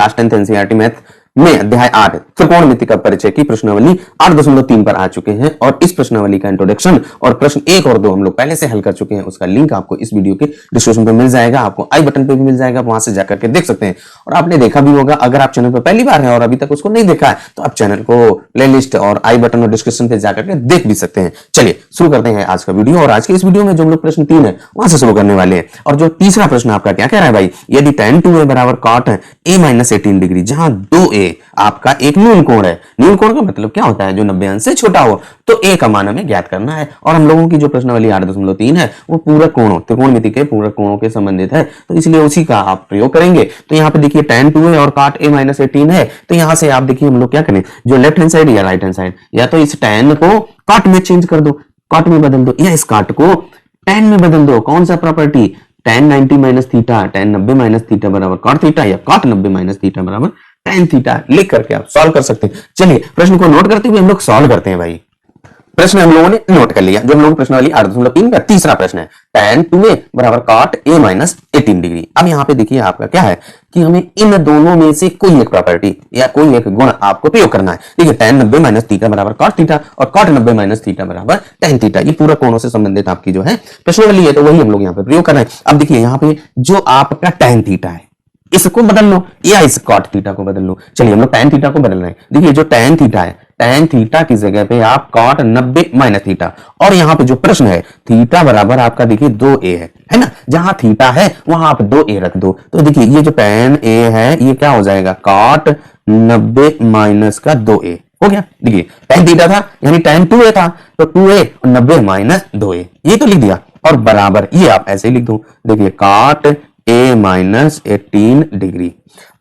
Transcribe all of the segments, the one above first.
Class 10th NCERT math में अध्याय 8 त्रिकोणमिति का परिचय की प्रश्नावली 8.3 पर आ चुके हैं और इस प्रश्नावली का इंट्रोडक्शन और प्रश्न 1 और 2 हम लोग पहले से हल कर चुके हैं। उसका लिंक आपको इस वीडियो के डिस्क्रिप्शन पे मिल जाएगा, आपको आई बटन पे भी मिल जाएगा, वहां से जाकर के देख सकते हैं। और आपने देखा भी होगा, अगर आप चैनल पर पहली बार हैं और अभी तक उसको नहीं देखा है तो आप चैनल को प्लेलिस्ट और आई बटन और डिस्क्रिप्शन पे जाकर के देख भी सकते हैं। चलिए शुरू करते हैं आज का वीडियो। और आज के इस वीडियो में जो हम लोग प्रश्न 3 है वहां से शुरू करने वाले हैं। और जो तीसरा प्रश्न आपका क्या कह रहा है भाई, यदि tan 2a बराबर cot a माइनस 18 डिग्री, जहां 2a आपका एक न्यून कोण है। न्यून कोण का मतलब क्या होता है, जो 90 अंश से छोटा हो। तो a का मान हमें ज्ञात करना है। और हम लोगों की जो प्रश्नावली 8.3 है वो पूरक कोणों, त्रिकोणमिति के पूरक कोणों के संबंधित है, तो इसलिए उसी का आप प्रयोग करेंगे। तो यहाँ पे देखिए tan 2a और cot a माइनस 18 है, तो यहाँ से आप देखिए हम लोग क्या करें, जो लेफ्ट हैंड साइड या राइट हैंड साइड, या तो इस tan को cot में चेंज कर दो, cot में बदल दो, या इस cot को tan में बदल दो। कौन सा property, tan 90 minus theta, tan 90 minus theta बराबर cot थीटा, या cot 90 माइनस थीटा बराबर tan थीटा, लिख करके आप सॉल्व कर सकते हैं। चलिए प्रश्न को नोट करते हुए हम लोग सॉल्व करते हैं भाई। प्रश्न हम लोगों ने नोट कर लिया। जो हम लोगों की प्रश्नावली 8.3 का तीसरा प्रश्न है, tan 2a बराबर cot a माइनस 18 डिग्री। अब यहाँ पे देखिए आपका क्या है कि हमें इन दोनों में से कोई एक प्रॉपर्टी या कोई एक गुण आपको प्रयोग करना है। देखिए tan 90 माइनस थीटा बराबर cot थीटा और cot 90 माइनस थीटा बराबर tan थीटा, ये पूरा कोणों से संबंधित आपकी जो है प्रश्नावली है, तो वही हम लोग यहाँ पे प्रयोग कर रहे हैं। अब देखिए यहाँ पे जो आपका tan थीटा है इसको बदल लो या इस cot थीटा को बदल लो। चलिए हम लोग tan थीटा को बदल रहे हैं। देखिए जो tan थीटा है, tan थीटा की जगह पे आप cot 90 माइनस थीटा, और यहाँ पे जो प्रश्न है थीटा बराबर आपका देखिए 2a है ना, जहां थीटा है वहां आप 2a रख दो। तो देखिए ये जो tan a है ये क्या हो जाएगा, cot 90 माइनस का 2a हो गया। देखिए tan थीटा था यानी tan 2a था, तो 2a और 90 माइनस 2a, ये तो लिख दिया। और बराबर ये आप ऐसे लिख दो, देखिए cot a माइनस 18 डिग्री।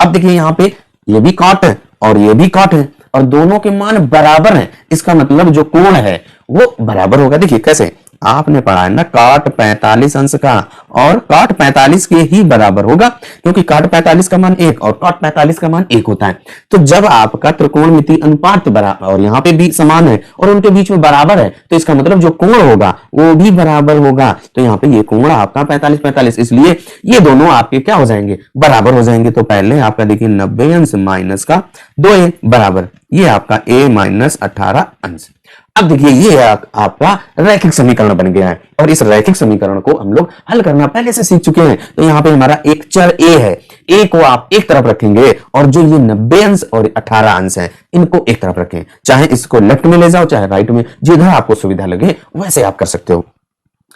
अब देखिए यहाँ पे ये भी cot है और ये भी cot है और दोनों के मान बराबर हैं, इसका मतलब जो कोण है वो बराबर होगा। देखिए कैसे, आपने पढ़ा है ना cot 45 अंश का, और cot 45 के ही बराबर होगा, क्योंकि cot 45 का मान 1 और cot 45 का मान 1 होता है। तो जब आपका त्रिकोणमिति अनुपात बराबर और यहाँ पे भी समान है और उनके बीच में बराबर है, तो इसका मतलब जो कोण होगा वो भी बराबर होगा। तो यहाँ पे ये कोण आपका 45-45, इसलिए ये दोनों आपके क्या हो जाएंगे, बराबर हो जाएंगे। तो पहले आपका देखिए 90 अंश माइनस का 2a बराबर ये आपका a माइनस 18 अंश। अब देखिए ये आपका रैखिक समीकरण बन गया है, और इस रैखिक समीकरण को हम लोग हल करना पहले से सीख चुके हैं। तो यहाँ पे हमारा एक चर a है, a को आप एक तरफ रखेंगे और जो ये 90 अंश और 18 अंश है इनको एक तरफ रखें, चाहे इसको लेफ्ट में ले जाओ चाहे राइट में, जिधर आपको सुविधा लगे वैसे आप कर सकते हो।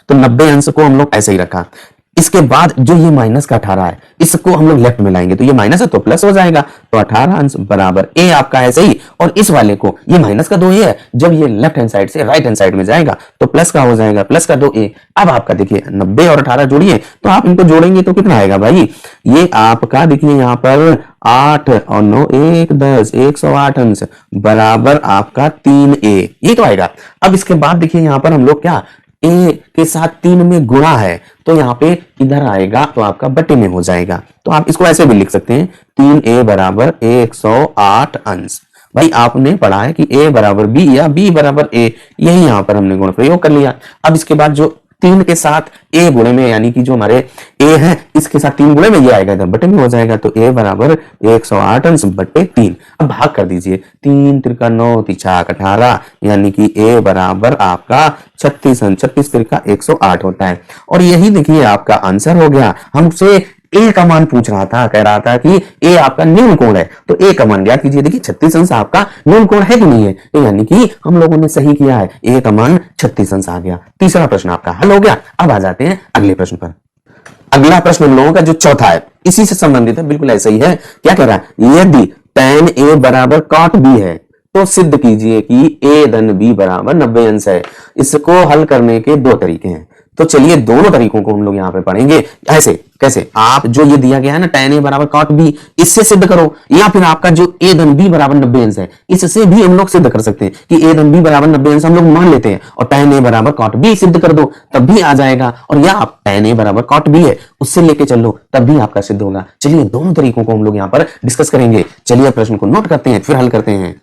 तो 90 अंश को हम लोग ऐसे ही रखा। इसके बाद जो ये माइनस का 18 है इसको हम लोग लेफ्ट में लाएंगे, तो ये माइनस है तो प्लस हो जाएगा, तो 18 अंश बराबर a आपका है सही। और इस वाले को ये माइनस का 2a है, जब ये लेफ्ट हैंड साइड से राइट हैंड साइड में जाएगा तो प्लस का हो जाएगा, प्लस का 2a। अब आपका देखिए 90 और 18 जोड़िए, तो आप इनको जोड़ेंगे तो कितना आएगा भाई, ये आपका देखिए यहाँ पर 8 और 9 1 10 108 अंश बराबर आपका 3a, ये तो आएगा। अब इसके बाद देखिए यहाँ पर हम लोग क्या, a के साथ 3 में गुणा है, तो यहाँ पे इधर आएगा तो आपका बटे में हो जाएगा। तो आप इसको ऐसे भी लिख सकते हैं 3a बराबर 108 अंश। भाई आपने पढ़ा है कि a बराबर b या b बराबर a, यही यहाँ पर हमने गुण प्रयोग कर लिया। अब इसके बाद जो 3 के साथ a गुणे में, यानी कि जो हमारे a है इसके साथ 3 गुणे में ये आएगा, इधर बटे में हो जाएगा, तो a बराबर 108 अंश बटे 3। अब भाग कर दीजिए, 3 त्रिका 9 तिछाक 18, यानी कि a बराबर आपका 36 अंश, 36 त्रिका 108 होता है। और यही देखिए आपका आंसर हो गया। हमसे a का मान पूछ रहा था, कह रहा था कि a आपका न्यून कोण है, तो a का मान ज्ञात कीजिए। देखिए 36 अंश आपका न्यून कोण है कि नहीं है, तो यानी कि हम लोगों ने सही किया है, a का मान 36 अंश आ गया। तीसरा प्रश्न आपका हल हो गया। अब आ जाते हैं अगले प्रश्न पर। अगला प्रश्न हम लोगों का जो चौथा है इसी से संबंधित है, बिल्कुल ऐसा ही है। क्या कह रहा है, यदि tan a बराबर cot b है तो सिद्ध कीजिए कि a धन b बराबर 90 अंश है। इसको हल करने के 2 तरीके हैं, तो चलिए दोनों तरीकों को हम लोग यहाँ पे पढ़ेंगे। ऐसे कैसे, आप जो ये दिया गया है ना tan a बराबर cot b, इससे सिद्ध करो, या फिर आपका जो a धन b बराबर 90 अंश है इससे भी हम लोग सिद्ध कर सकते हैं कि a धन b बराबर 90 अंश हम लोग मान लेते हैं, और tan a बराबर cot b सिद्ध कर दो तब भी आ जाएगा। और या आप tan a बराबर cot b है उससे लेके चल लो तब भी आपका सिद्ध होगा। चलिए दोनों तरीकों को हम लोग यहाँ पर डिस्कस करेंगे। चलिए प्रश्न को नोट करते हैं फिर हल करते हैं।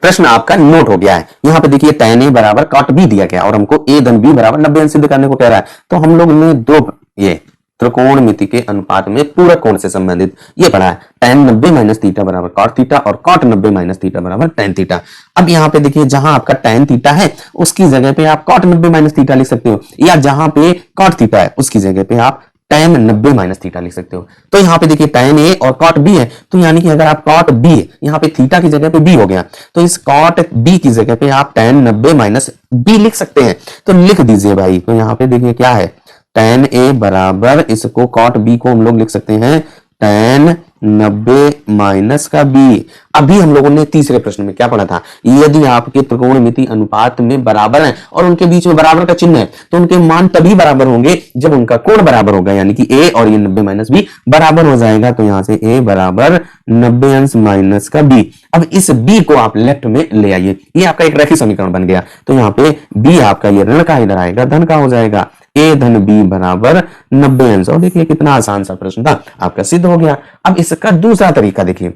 प्रश्न आपका नोट हो गया है। यहाँ पे देखिए tan a बराबर cot b दिया गया और हमको a धन b बराबर 90 अंश सिद्ध करने को कह रहा है। तो हम लोग ने दो ये त्रिकोणमिति के अनुपात में पूरक कोण से संबंधित ये पढ़ा है। tan 90 माइनस थीटा बराबर cot थीटा और cot 90 माइनस थीटा बराबर tan थीटा। अब यहाँ पे देखिए जहां आपका tan थीटा है उसकी जगह पे आप cot 90 माइनस थीटा लिख सकते हो, या जहां पे cot थीटा है उसकी जगह पे आप tan 90 माइनस थीटा लिख सकते हो। तो यहाँ पे देखिए tan A और cot B है, तो यानी कि अगर आप cot B यहाँ पे थीटा की जगह पे B हो गया, तो इस cot B की जगह पे आप tan 90 माइनस B लिख सकते हैं। तो लिख दीजिए भाई। तो यहाँ पे देखिए क्या है, tan A बराबर इसको cot B को हम लोग लिख सकते हैं tan 90 माइनस का B। अभी हम लोगों ने तीसरे प्रश्न में क्या पढ़ा था, यदि आपके त्रिकोणमिति अनुपात में बराबर है और उनके बीच में बराबर का चिन्ह है तो उनके मान तभी बराबर होंगे जब उनका कोण बराबर होगा, यानी कि A और ये 90 माइनस B बराबर हो जाएगा। तो यहां से A बराबर 90 अंश माइनस का B। अब इस B को आप लेफ्ट में ले आइए, ये आपका एक रैखिक समीकरण बन गया। तो यहाँ पे B आपका ये ऋण का इधर आएगा, धन का हो जाएगा। A धन B बराबर 90 अंश। और देखिए कितना आसान सा प्रश्न था, आपका सिद्ध हो गया। अब इसका दूसरा तरीका देखिए,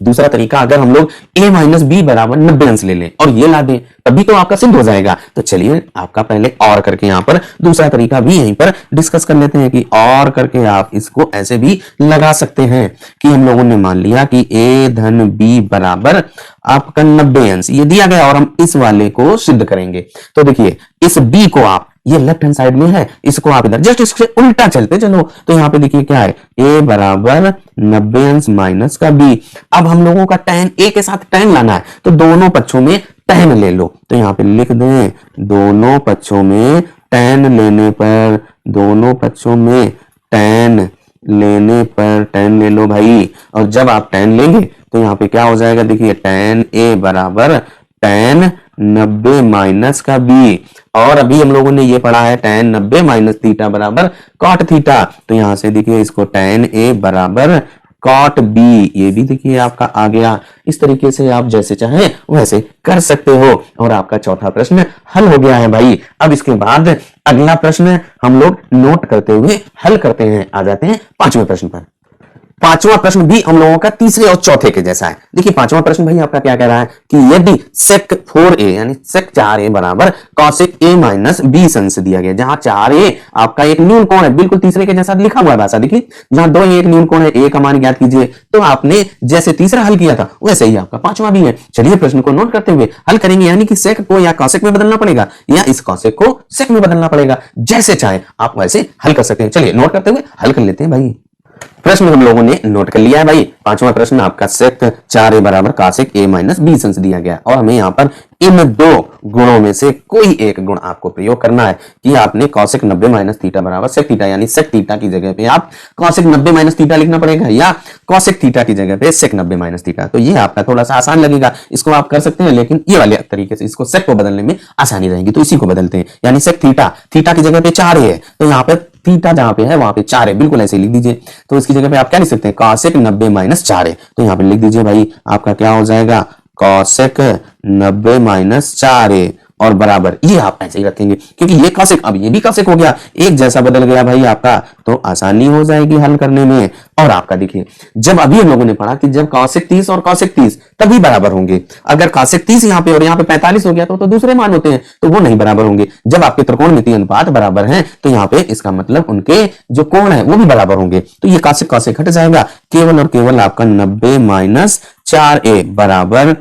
दूसरा तरीका अगर हम लोग A माइनस B बराबर 90 अंश ले लें और ये ला दें तभी तो आपका सिद्ध हो जाएगा। तो चलिए आपका पहले और करके यहाँ पर दूसरा तरीका भी यहीं पर डिस्कस कर लेते हैं कि और करके आप इसको ऐसे भी लगा सकते हैं कि हम लोगों ने मान लिया कि A धन B बराबर आपका 90 अंश ये दिया गया और हम इस वाले को सिद्ध करेंगे। तो देखिए इस B को आप, ये लेफ्ट हैंड साइड में है, इसको आप इधर जस्ट इससे उल्टा चलते चलो। तो यहाँ पे देखिए क्या है, A बराबर 90 अंश माइनस का B। अब हम लोगों का tan A के साथ tan लाना है, तो दोनों पक्षों में tan ले लो। तो यहाँ पे लिख दें दोनों पक्षों में tan लेने पर, दोनों पक्षों में tan लेने पर tan ले लो भाई। और जब आप tan लेंगे तो यहाँ पे क्या हो जाएगा, देखिए tan A बराबर tan 90 माइनस का B। और अभी हम लोगों ने ये पढ़ा है tan 90 माइनस थीटा बराबर cot थीटा। तो यहां से देखिए इसको tan A बराबर cot B, ये भी देखिए आपका आ गया। इस तरीके से आप जैसे चाहें वैसे कर सकते हो। और आपका चौथा प्रश्न हल हो गया है भाई। अब इसके बाद अगला प्रश्न हम लोग नोट करते हुए हल करते हैं। आ जाते हैं पांचवें प्रश्न पर। पांचवा प्रश्न भी हम लोगों का तीसरे और चौथे के जैसा है। देखिए पांचवा प्रश्न भाई आपका क्या कह रहा है कि यदि sec 4a यानी sec 4a बराबर cosec a माइनस b अंश दिया गया, जहां 4a आपका एक न्यून कोण है, बिल्कुल तीसरे के जैसा लिखा हुआ है भाषा। देखिए जहां 2 एक न्यून कोण है, a का मान ज्ञात कीजिए। तो आपने जैसे तीसरा हल किया था वैसे ही आपका पांचवा भी है। चलिए प्रश्न को नोट करते हुए हल करेंगे, यानी कि sec को या cosec में बदलना पड़ेगा या इस cosec को sec में बदलना पड़ेगा। जैसे चाहे आप वैसे हल कर सकते हैं। चलिए नोट करते हुए हल कर लेते हैं भाई। प्रश्न हम लोगों ने नोट कर लिया है भाई। पांचवा प्रश्न आपका sec 4a बराबर cosec a माइनस b अंश दिया गया और हमें यहाँ पर इन दो गुणों में से कोई एक गुण आपको प्रयोग करना है कि आपने cosec 90 माइनस थीटा बराबर sec थीटा, यानी sec थीटा की जगह पे आप cosec 90 माइनस थीटा लिखना पड़ेगा या cosec थीटा की जगह पे sec 90 माइनस थीटा। तो ये आपका थोड़ा सा आसान लगेगा, इसको आप कर सकते हैं, लेकिन ये वाले तरीके से इसको sec को बदलने में आसानी रहेगी। तो इसी को बदलते हैं, यानी sec थीटा, थीटा की जगह पे 4a है तो यहाँ पे थीटा जहां पे है वहां पे 4 है, बिल्कुल ऐसे लिख दीजिए। तो इसकी जगह पे आप क्या लिख सकते हैं, cosec 90 माइनस 4 है। तो यहाँ पे लिख दीजिए भाई आपका क्या हो जाएगा, cosec 90 माइनस 4 है और बराबर ये आप ऐसे ही रखेंगे क्योंकि ये cosec, अब ये भी cosec हो गया, एक जैसा बदल गया भाई आपका, तो आसानी हो जाएगी हल करने में। और आपका देखिए जब अभी हम लोगों ने पढ़ा कि जब cosec 30 और cosec 30 तभी बराबर होंगे। अगर cosec 30 यहाँ पे और यहाँ पे 45 हो गया तो दूसरे मान होते हैं, तो वो नहीं बराबर होंगे। जब आपके त्रिकोणमितीय अनुपात बराबर हैं तो यहाँ पे इसका मतलब उनके जो कोण है वो भी बराबर होंगे। तो ये cosec cosec हट जाएगा, केवल और केवल आपका 90 माइनस 4a बराबर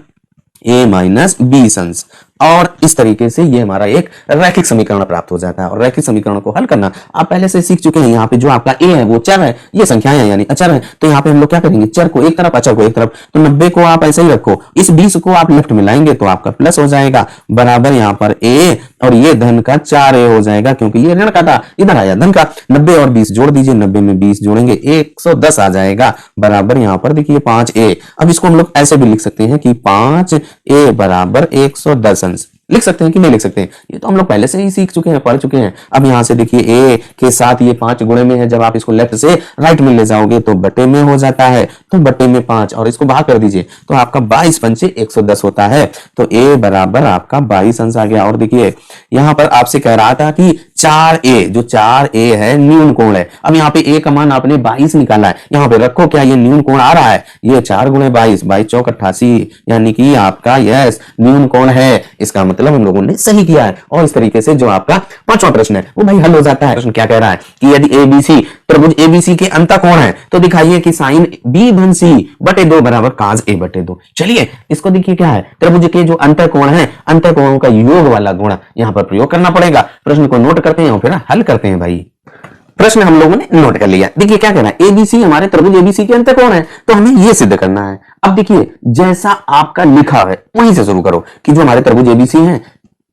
a माइनस b अंश। और इस तरीके से ये हमारा एक रैखिक समीकरण प्राप्त हो जाता है। और रैखिक समीकरण को हल करना आप पहले से सीख चुके हैं। यहाँ पे जो आपका a है वो चर है, ये संख्याएं हैं यानी अचर है। तो यहाँ पे हम लोग क्या करेंगे, चर को एक तरफ अचर को एक तरफ। तो 90 को आप ऐसे ही रखो, इस 20 को आप लेफ्ट में लाएंगे तो आपका प्लस हो जाएगा बराबर यहाँ पर a और ये धन का 4a हो जाएगा क्योंकि ये ऋण का था, इधर आया धन का। 90 और 20 जोड़ दीजिए, 90 में 20 जोड़ेंगे 110 आ जाएगा बराबर यहाँ पर देखिए 5a। अब इसको हम लोग ऐसे भी लिख सकते हैं कि 5a बराबर 110 अंश। लिख सकते हैं कि नहीं लिख सकते हैं, ये तो हम लोग पहले से ही सीख चुके हैं, पढ़ चुके हैं। अब यहाँ से देखिए a के साथ ये 5 गुणे में है, जब आप इसको लेफ्ट से राइट में ले जाओगे तो बटे में हो जाता है, तो बटे में 5 और इसको भाग कर दीजिए तो आपका 22 पंचे 110 होता है। तो a बराबर आपका 22 अंश आ गया। और देखिए यहाँ पर आपसे कह रहा था कि 4a, जो 4a है न्यून कोण है। अब यहाँ पे a का मान आपने 22 निकाला है, यहाँ पे रखो क्या ये न्यून कोण आ रहा है, ये 4 गुणे 22, 22 चौक 88, यानी कि आपका यस न्यून कोण है। इसका मतलब मतलब हम लोगों ने सही किया है। और इस तरीके से जो आपका पांचवा प्रश्न है वो भाई हल हो जाता है। प्रश्न क्या कह रहा है कि यदि एबीसी त्रिभुज एबीसी के अंतःकोण है तो दिखाइए कि साइन बी धन सी बटे 2 बराबर काज ए बटे 2। चलिए इसको देखिए क्या है, त्रिभुज के जो अंतःकोण है अंतःकोणों का योग वाला गुण यहां पर प्रयोग करना पड़ेगा। प्रश्न को नोट करते हैं और फिर हल करते हैं भाई। प्रश्न हम लोगों ने नोट कर लिया। देखिए क्या कहना है, एबीसी हमारे त्रिभुज एबीसी के अंतःकोण है तो हमें यह सिद्ध करना है। अब देखिए जैसा आपका लिखा है वहीं से शुरू करो कि जो हमारे त्रिभुज एबीसी है,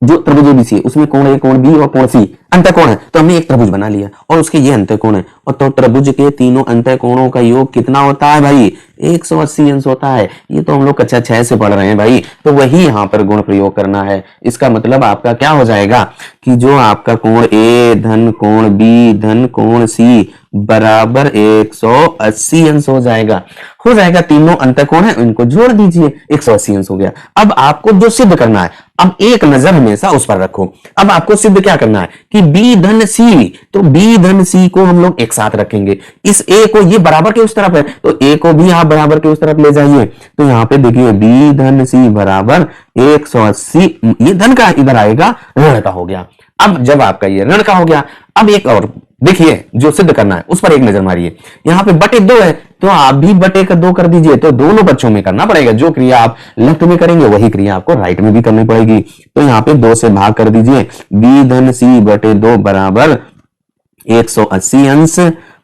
जो त्रिभुज एबीसी है उसमें कोण ए कोण बी और कोण सी अंतःकोण है तो हमने एक त्रिभुज बना लिया और उसके ये अंतःकोण है। और तो त्रिभुज के तीनों अंतःकोणों का योग कितना होता है भाई, 180 अंश होता है। ये तो हम लोग कक्षा 6 से पढ़ रहे हैं भाई, तो वही यहाँ पर गुण प्रयोग करना है। इसका मतलब आपका क्या हो जाएगा कि जो आपका कोण ए धन कोण बी धन कोण सी बराबर 180 अंश हो जाएगा। तीनों अंतःकोण है इनको जोड़ दीजिए, 180 अंश हो गया। अब आपको जो सिद्ध करना है, अब एक नजर हमेशा उस पर रखो। अब आपको सिद्ध क्या करना है कि बी धन सी, तो बी धन सी को हम लोग एक साथ रखेंगे। इस ए को, ये बराबर के उस तरफ है तो ए को भी आप बराबर के उस तरफ ले जाइए। तो यहाँ पे देखिए बी धन सी बराबर 180, ये धन का इधर आएगा, ऋण का हो गया। अब जब आपका ये ऋण का हो गया, अब एक और देखिए जो सिद्ध करना है उस पर एक नजर मारिए। यहाँ पे बटे 2 है तो आप भी बटे का 2 कर दीजिए। तो दोनों पक्षों में करना पड़ेगा, जो क्रिया आप लेफ्ट में करेंगे वही क्रिया आपको राइट में भी करनी पड़ेगी। तो यहाँ पे 2 से भाग कर दीजिए, बी धन सी बटे 2 बराबर 180 अंश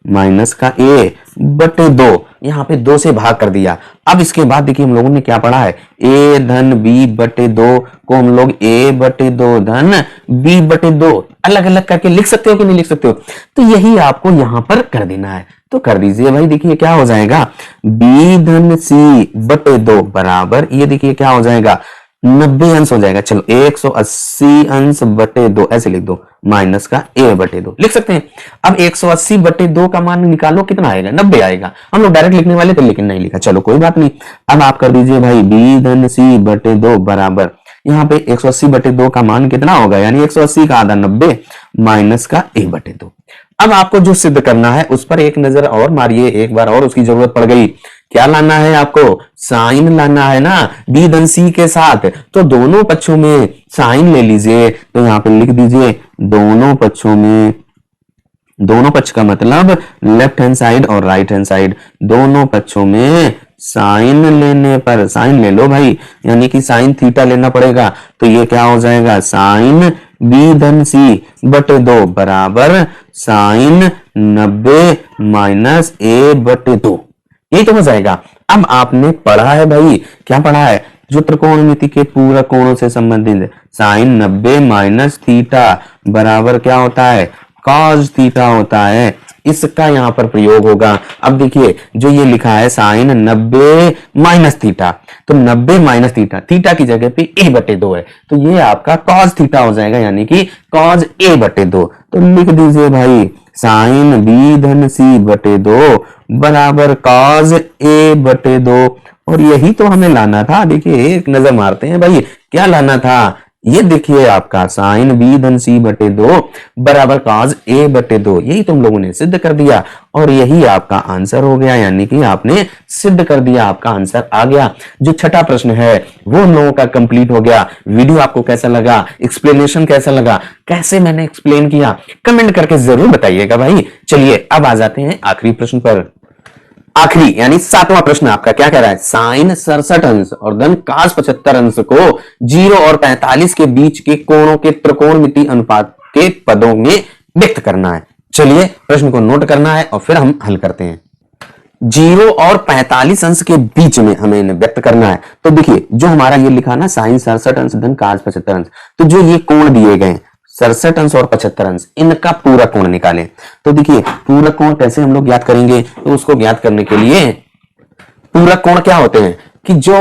माइनस का ए बटे 2, यहाँ पे 2 से भाग कर दिया। अब इसके बाद देखिए हम लोगों ने क्या पढ़ा है, ए धन बी बटे 2 को हम लोग ए बटे 2 धन बी बटे 2 अलग अलग करके लिख सकते हो कि नहीं लिख सकते हो, तो यही आपको यहां पर कर देना है। तो कर दीजिए भाई। देखिए क्या हो जाएगा, बी धन सी बटे 2 बराबर, ये देखिए क्या हो जाएगा 90 अंश हो जाएगा। चलो 180 अंश बटे 2 ऐसे लिख दो, माइनस का ए बटे 2 लिख सकते हैं। अब 180 बटे 2 का मान निकालो, कितना आएगा 90 आएगा। हम लोग डायरेक्ट लिखने वाले थे लेकिन नहीं लिखा, चलो कोई बात नहीं। अब आप कर दीजिए भाई बी धन सी बटे 2 बराबर, यहाँ पे 180 बटे 2 का मान कितना होगा, यानी 180 का आधा 90 माइनस का ए बटे 2। अब आपको जो सिद्ध करना है उस पर एक नजर और मारिए, एक बार और उसकी जरूरत पड़ गई। क्या लाना है आपको, साइन लाना है ना बी धन सी के साथ, तो दोनों पक्षों में साइन ले लीजिए। तो यहाँ पे लिख दीजिए दोनों पक्षों में, दोनों पक्ष का मतलब लेफ्ट हैंड साइड और राइट हैंड साइड, दोनों पक्षों में साइन लेने पर, साइन ले लो भाई, यानी कि साइन थीटा लेना पड़ेगा। तो ये क्या हो जाएगा, साइन बी धन सी बटे 2 बराबर साइन 90 माइनस ए बटे 2, यही तो हो जाएगा। अब आपने पढ़ा है भाई, क्या पढ़ा है, जो त्रिकोणमिति के पूरक कोणों से संबंधित साइन 90 माइनस थीटा बराबर क्या होता है, कॉस थीटा होता है। इसका यहाँ पर प्रयोग होगा। अब देखिए जो ये लिखा है साइन 90 माइनस थीटा, तो 90 माइनस थीटा, थीटा की जगह पे ए बटे 2 है तो ये आपका कॉस थीटा हो जाएगा, यानी कि कॉस ए बटे 2। तो लिख दीजिए भाई साइन बी धन सी बटे 2 बराबर कॉस ए बटे 2, और यही तो हमें लाना था। देखिए एक नजर मारते हैं भाई, क्या लाना था, ये देखिए आपका साइन बी धन सी बटे 2 बराबर कॉस ए बटे 2, यही तुम लोगों ने सिद्ध कर दिया और यही आपका आंसर हो गया, यानी कि आपने सिद्ध कर दिया, आपका आंसर आ गया। जो छठा प्रश्न है वो हम लोगों का कंप्लीट हो गया। वीडियो आपको कैसा लगा, एक्सप्लेनेशन कैसा लगा, कैसे मैंने एक्सप्लेन किया, कमेंट करके जरूर बताइएगा भाई। चलिए अब आ जाते हैं आखिरी प्रश्न पर। आखिरी यानी 7वां प्रश्न आपका क्या कह रहा है, साइन 67 अंश और धन cos 75 अंश को 0 और 45 के बीच के कोणों के त्रिकोणमिति अनुपात के पदों में व्यक्त करना है। चलिए प्रश्न को नोट करना है और फिर हम हल करते हैं। 0 और 45 अंश के बीच में हमें इन्हें व्यक्त करना है। तो देखिए जो हमारा ये लिखा ना साइन 67 अंश धन cos 75 अंश, तो जो ये कोण दिए गए 67 अंश और 75 अंश, इनका पूरा कोण निकालें। तो देखिए पूरा कोण कैसे हम लोग ज्ञात करेंगे, तो उसको ज्ञात करने के लिए पूरा कोण क्या होते हैं कि जो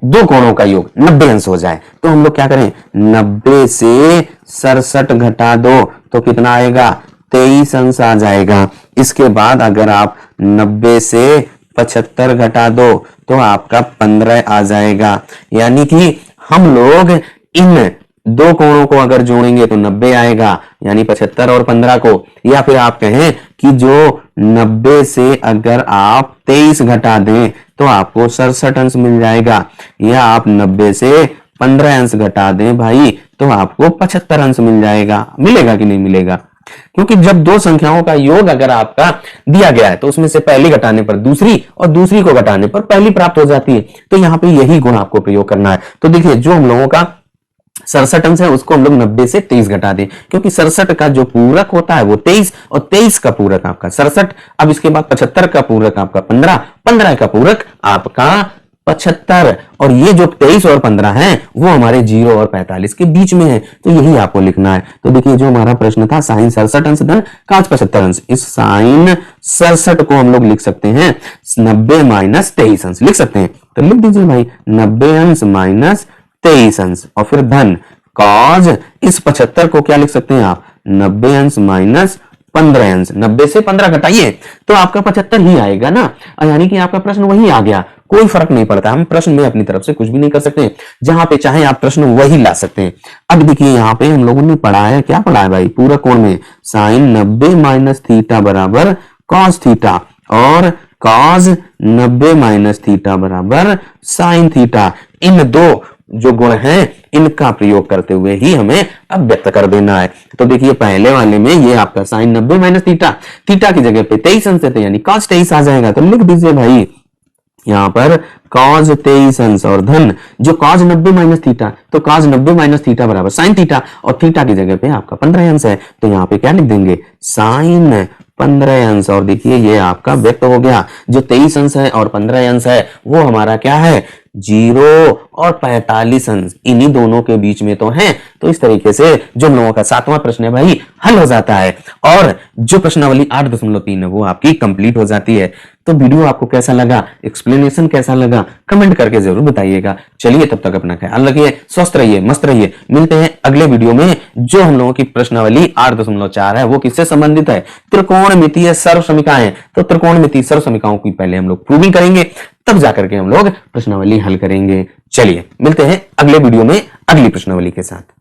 दो कोणों का योग 90 अंश हो जाए। तो हम लोग क्या करें, 90 से 67 घटा दो तो कितना आएगा, 23 अंश आ जाएगा। इसके बाद अगर आप 90 से 75 घटा दो तो आपका 15 आ जाएगा, यानी कि हम लोग इन दो कोणों को अगर जोड़ेंगे तो 90 आएगा, यानी 75 और 15 को, या फिर आप कहें कि जो 90 से अगर आप 23 घटा दें तो आपको 67 अंश मिल जाएगा, या आप 90 से 15 अंश घटा दें भाई तो आपको 75 अंश मिल जाएगा। मिलेगा कि नहीं मिलेगा? क्योंकि जब दो संख्याओं का योग अगर आपका दिया गया है तो उसमें से पहली घटाने पर दूसरी और दूसरी को घटाने पर पहली प्राप्त हो जाती है। तो यहाँ पे यही गुण आपको प्रयोग करना है। तो देखिए जो हम लोगों का 67 अंश है उसको हम लोग 90 से 23 घटा दें, क्योंकि 67 का जो पूरक होता है वो 23 और 23 का पूरक आपका 67। अब इसके बाद 75 का पूरक आपका 15, 15 का पूरक आपका 75 और ये जो 23 और 15 है वो हमारे 0 और 45 के बीच में है। तो यही आपको लिखना है। तो देखिए जो हमारा प्रश्न था साइन 67 अंश धन cos 75 अंश, इस साइन 67 को हम लोग लिख सकते हैं 90 माइनस 23 अंश लिख सकते हैं। तो लिख दीजिए भाई 90 अंश माइनस 23 अंश और फिर धन cos इस 75 को क्या लिख सकते हैं आप 90 अंश माइनस 15 अंश। 90 से 15 घटाइए तो आपका 75 ही आएगा ना, यानी कि आपका प्रश्न वही आ गया। कोई फर्क नहीं पड़ता, हम प्रश्न में अपनी तरफ से कुछ भी नहीं कर सकते, जहां पे चाहे आप प्रश्न वही ला सकते हैं। अब देखिए यहाँ पे हम लोगों ने पढ़ा है, क्या पढ़ा है भाई, पूरा कोण में साइन 90 माइनस थीटा बराबर कॉस थीटा और कॉस 90 माइनस थीटा बराबर साइन थीटा। इन दो जो गुण हैं इनका प्रयोग करते हुए ही हमें अब व्यक्त कर देना है। तो देखिए पहले वाले में ये आपका साइन 90 माइनस थीटा, थीटा की जगह पे 23 अंश थे यानी cos 23 आ जाएगा। तो लिख दीजिए भाई यहाँ पर cos 23 अंश और धन जो cos 90 माइनस थीटा, तो cos 90 माइनस थीटा बराबर साइन थीटा और थीटा की जगह पे आपका 15 अंश है। तो यहाँ पे क्या लिख देंगे साइन 15 अंश और देखिए ये आपका व्यक्त हो गया। जो 23 अंश है और 15 अंश है वो हमारा क्या है 0 और 45 अंश, इन्हीं दोनों के बीच में तो है। तो इस तरीके से जो हम लोगों का 7वां प्रश्न है भाई हल हो जाता है और जो प्रश्नावली 8.3 है वो आपकी कंप्लीट हो जाती है। तो वीडियो आपको कैसा लगा, एक्सप्लेनेशन कैसा लगा, कमेंट करके जरूर बताइएगा। चलिए तब तक अपना ख्याल रखिए, स्वस्थ रहिए, मस्त रहिए। मिलते हैं अगले वीडियो में। जो हम लोगों की प्रश्नावली 8.4 है वो किससे संबंधित है, त्रिकोणमितीय सर्वसमीकाएं। तो त्रिकोणमितीय सर्वसमीकाओं की पहले हम लोग प्रूविंग करेंगे, तब जाकर के हम लोग प्रश्नावली हल करेंगे। चलिए मिलते हैं अगले वीडियो में अगली प्रश्नावली के साथ।